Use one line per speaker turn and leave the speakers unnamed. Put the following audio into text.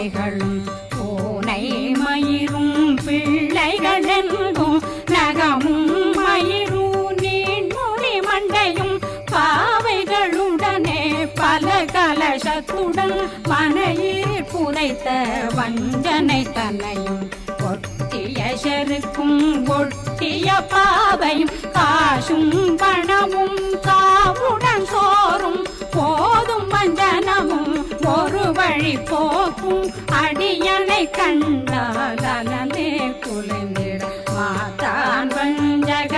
பாவைகளும் பூனை மயிரும் பிள்ளைகளெங்கும் நகமும் மயிரும் நீண்முடி மண்டையும் பாவைகளுடனே பல கலசத்துடன் மனையில் புதைத்த வஞ்சனை தன்னையும் ஒட்டிய செருக்கும் ஒட்டிய பாவையும் காசும் பணமும் காவுடன் சோறும் போதும் வஞ்சனமும் ஒரு வழி போக்கும் அடியனை கண்டால் அனலே குலைந்திட மாதான் வஞ்சக